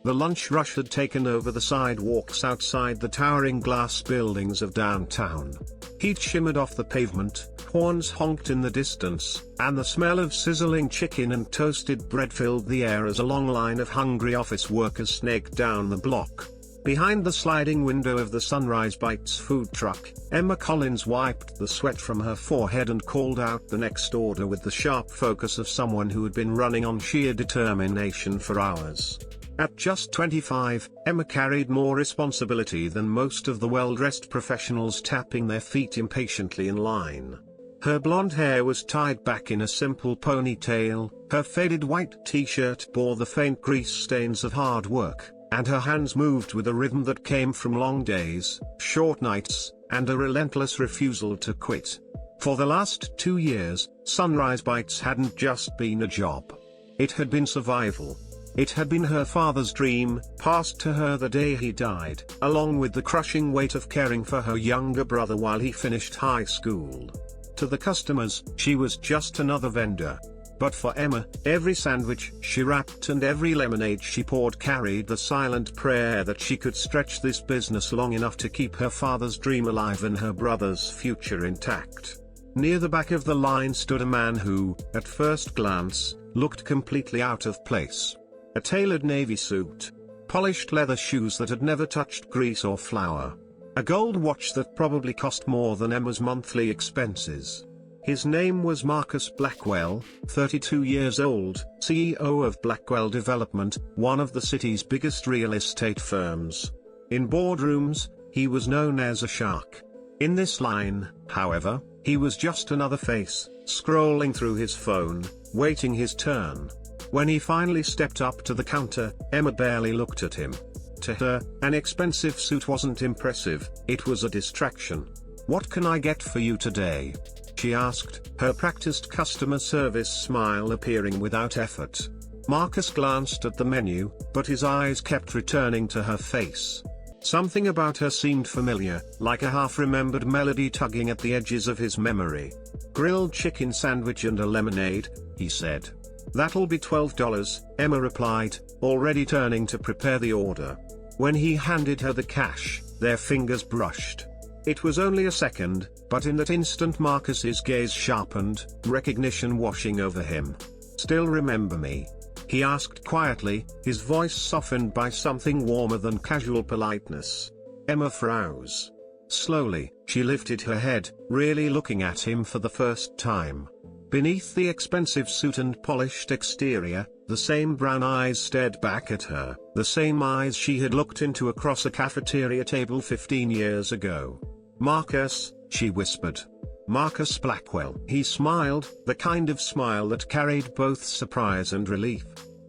The lunch rush had taken over the sidewalks outside the towering glass buildings of downtown. Heat shimmered off the pavement, horns honked in the distance, and the smell of sizzling chicken and toasted bread filled the air as a long line of hungry office workers snaked down the block. Behind the sliding window of the Sunrise Bites food truck, Emma Collins wiped the sweat from her forehead and called out the next order with the sharp focus of someone who had been running on sheer determination for hours. At just 25, Emma carried more responsibility than most of the well-dressed professionals tapping their feet impatiently in line. Her blonde hair was tied back in a simple ponytail, her faded white t-shirt bore the faint grease stains of hard work, and her hands moved with a rhythm that came from long days, short nights, and a relentless refusal to quit. For the last 2 years, Sunrise Bites hadn't just been a job. It had been survival. It had been her father's dream, passed to her the day he died, along with the crushing weight of caring for her younger brother while he finished high school. To the customers, she was just another vendor. But for Emma, every sandwich she wrapped and every lemonade she poured carried the silent prayer that she could stretch this business long enough to keep her father's dream alive and her brother's future intact. Near the back of the line stood a man who, at first glance, looked completely out of place. A tailored navy suit, polished leather shoes that had never touched grease or flour, a gold watch that probably cost more than Emma's monthly expenses. His name was Marcus Blackwell, 32 years old, CEO of Blackwell Development, one of the city's biggest real estate firms. In boardrooms, he was known as a shark. In this line, however, he was just another face, scrolling through his phone, waiting his turn. When he finally stepped up to the counter, Emma barely looked at him. To her, an expensive suit wasn't impressive, it was a distraction. "What can I get for you today?" she asked, her practiced customer service smile appearing without effort. Marcus glanced at the menu, but his eyes kept returning to her face. Something about her seemed familiar, like a half-remembered melody tugging at the edges of his memory. "Grilled chicken sandwich and a lemonade," he said. "That'll be $12, Emma replied, already turning to prepare the order. When he handed her the cash, their fingers brushed. It was only a second, but in that instant Marcus's gaze sharpened, recognition washing over him. "Still remember me?" he asked quietly, his voice softened by something warmer than casual politeness. Emma froze. Slowly, she lifted her head, really looking at him for the first time. Beneath the expensive suit and polished exterior, the same brown eyes stared back at her, the same eyes she had looked into across a cafeteria table 15 years ago. "Marcus," she whispered. "Marcus Blackwell." He smiled, the kind of smile that carried both surprise and relief.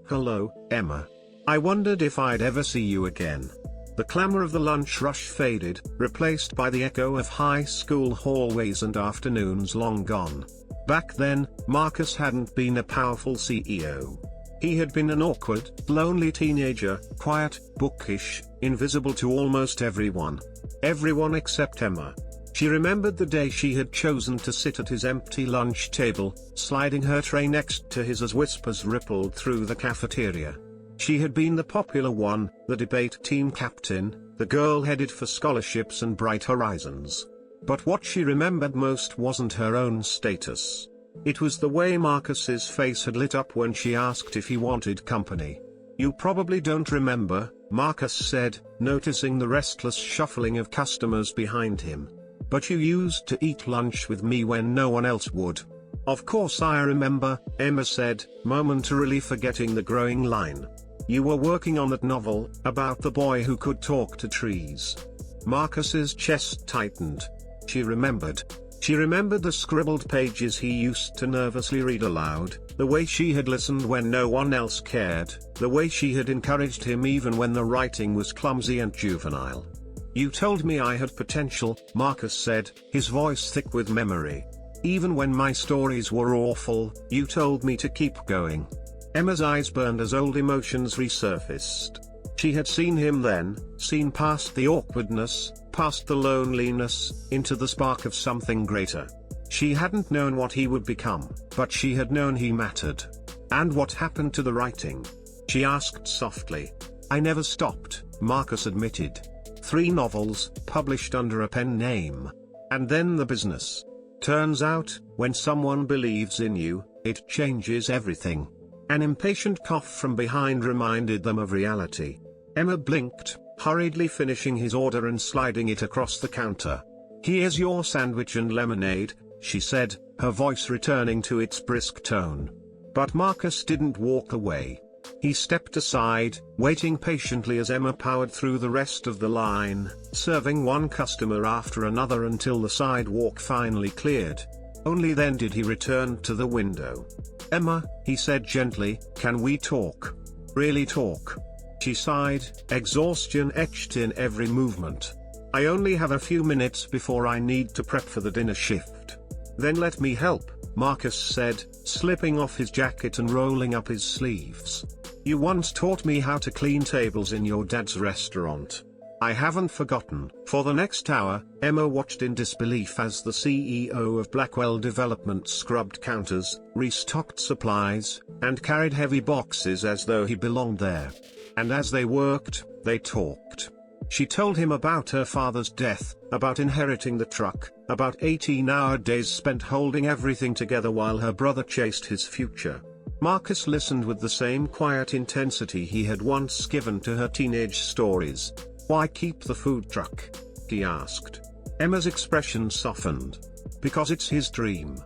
"Hello, Emma. I wondered if I'd ever see you again." The clamor of the lunch rush faded, replaced by the echo of high school hallways and afternoons long gone. Back then, Marcus hadn't been a powerful CEO. He had been an awkward, lonely teenager, quiet, bookish, invisible to almost everyone. Everyone except Emma. She remembered the day she had chosen to sit at his empty lunch table, sliding her tray next to his as whispers rippled through the cafeteria. She had been the popular one, the debate team captain, the girl headed for scholarships and bright horizons. But what she remembered most wasn't her own status. It was the way Marcus's face had lit up when she asked if he wanted company. "You probably don't remember," Marcus said, noticing the restless shuffling of customers behind him. "But you used to eat lunch with me when no one else would." "Of course I remember," Emma said, momentarily forgetting the growing line. "You were working on that novel, about the boy who could talk to trees." Marcus's chest tightened. She remembered. She remembered the scribbled pages he used to nervously read aloud, the way she had listened when no one else cared, the way she had encouraged him even when the writing was clumsy and juvenile. "You told me I had potential," Marcus said, his voice thick with memory. "Even when my stories were awful, you told me to keep going." Emma's eyes burned as old emotions resurfaced. She had seen him then, seen past the awkwardness, past the loneliness, into the spark of something greater. She hadn't known what he would become, but she had known he mattered. "And what happened to the writing?" she asked softly. I never stopped, Marcus admitted. 3 novels, published under a pen name. And then the business. Turns out, when someone believes in you, it changes everything. An impatient cough from behind reminded them of reality. Emma blinked, hurriedly finishing his order and sliding it across the counter. "Here's your sandwich and lemonade," she said, her voice returning to its brisk tone. But Marcus didn't walk away. He stepped aside, waiting patiently as Emma powered through the rest of the line, serving one customer after another until the sidewalk finally cleared. Only then did he return to the window. "Emma," he said gently, "can we talk? Really talk?" She sighed, exhaustion etched in every movement. "I only have a few minutes before I need to prep for the dinner shift." "Then let me help," Marcus said, slipping off his jacket and rolling up his sleeves. "You once taught me how to clean tables in your dad's restaurant. I haven't forgotten." For the next hour, Emma watched in disbelief as the CEO of Blackwell Development scrubbed counters, restocked supplies, and carried heavy boxes as though he belonged there. And as they worked, they talked. She told him about her father's death, about inheriting the truck, about 18-hour days spent holding everything together while her brother chased his future. Marcus listened with the same quiet intensity he had once given to her teenage stories. "Why keep the food truck?" he asked. Emma's expression softened. "Because it's his dream.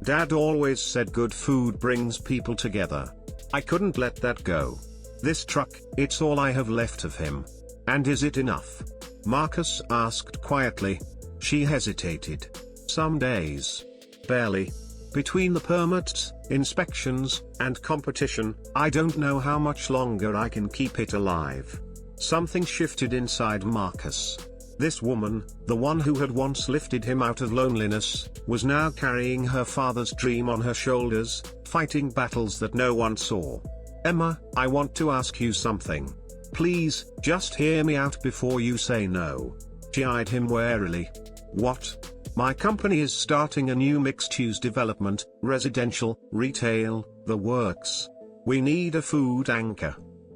Dad always said good food brings people together. I couldn't let that go. This truck, it's all I have left of him." "And is it enough?" Marcus asked quietly. She hesitated. "Some days. Barely. Between the permits, inspections, and competition, I don't know how much longer I can keep it alive." Something shifted inside Marcus. This woman, the one who had once lifted him out of loneliness, was now carrying her father's dream on her shoulders, fighting battles that no one saw. "Emma, I want to ask you something. Please, just hear me out before you say no." She eyed him warily. "What?" "My company is starting a new mixed-use development, residential, retail, the works. We need a food anchor.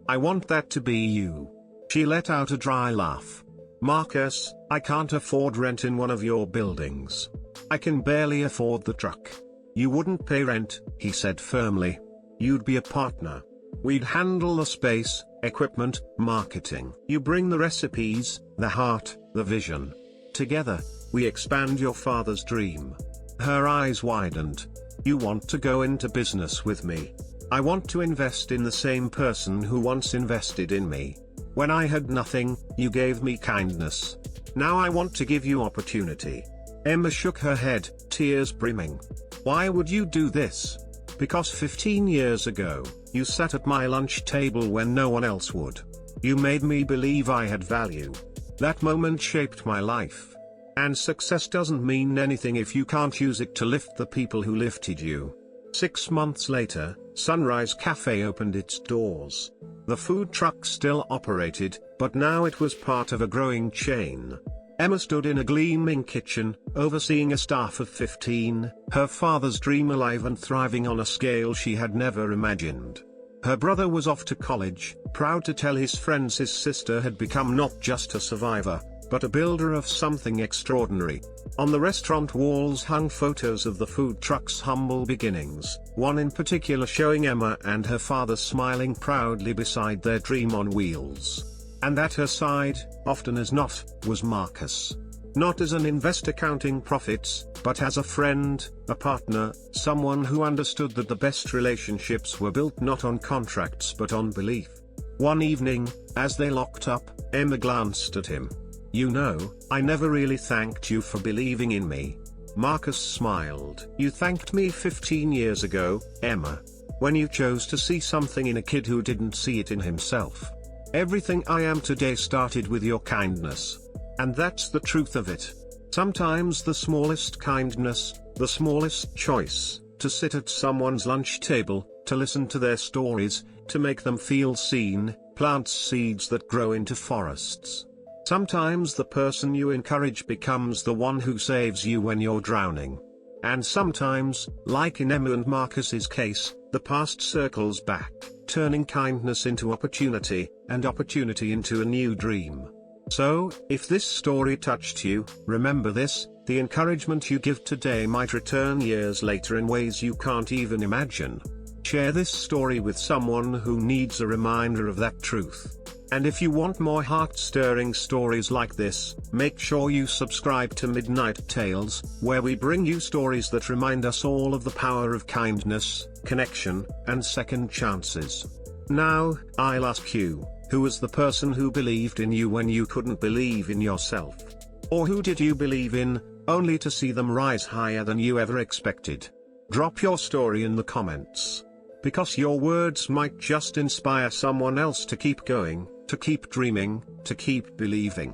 I want that to be you." She let out a dry laugh. "Marcus, I can't afford rent in one of your buildings. I can barely afford the truck." "You wouldn't pay rent," he said firmly. "You'd be a partner. We'd handle the space, equipment, marketing. You bring the recipes, the heart, the vision. Together, we expand your father's dream." Her eyes widened. "You want to go into business with me? I want to invest in the same person who once invested in me. When I had nothing, you gave me kindness. Now I want to give you opportunity." Emma shook her head, tears brimming. "Why would you do this?" "Because 15 years ago, you sat at my lunch table when no one else would. You made me believe I had value. That moment shaped my life. And success doesn't mean anything if you can't use it to lift the people who lifted you." 6 months later, Sunrise Cafe opened its doors. The food truck still operated, but now it was part of a growing chain. Emma stood in a gleaming kitchen, overseeing a staff of 15, her father's dream alive and thriving on a scale she had never imagined. Her brother was off to college, proud to tell his friends his sister had become not just a survivor, but a builder of something extraordinary. On the restaurant walls hung photos of the food truck's humble beginnings, one in particular showing Emma and her father smiling proudly beside their dream on wheels. And at her side, often as not, was Marcus. Not as an investor counting profits, but as a friend, a partner, someone who understood that the best relationships were built not on contracts but on belief. One evening, as they locked up, Emma glanced at him. "You know, I never really thanked you for believing in me." Marcus smiled. "You thanked me 15 years ago, Emma. When you chose to see something in a kid who didn't see it in himself. Everything I am today started with your kindness. And that's the truth of it. Sometimes the smallest kindness, the smallest choice, to sit at someone's lunch table, to listen to their stories, to make them feel seen, plants seeds that grow into forests. Sometimes the person you encourage becomes the one who saves you when you're drowning. And sometimes, like in Emma and Marcus's case, the past circles back, turning kindness into opportunity, and opportunity into a new dream. So, if this story touched you, remember this: the encouragement you give today might return years later in ways you can't even imagine. Share this story with someone who needs a reminder of that truth. And if you want more heart-stirring stories like this, make sure you subscribe to Midnight Tales, where we bring you stories that remind us all of the power of kindness, connection, and second chances. Now, I'll ask you, who was the person who believed in you when you couldn't believe in yourself? Or who did you believe in, only to see them rise higher than you ever expected? Drop your story in the comments. Because your words might just inspire someone else to keep going, to keep dreaming, to keep believing.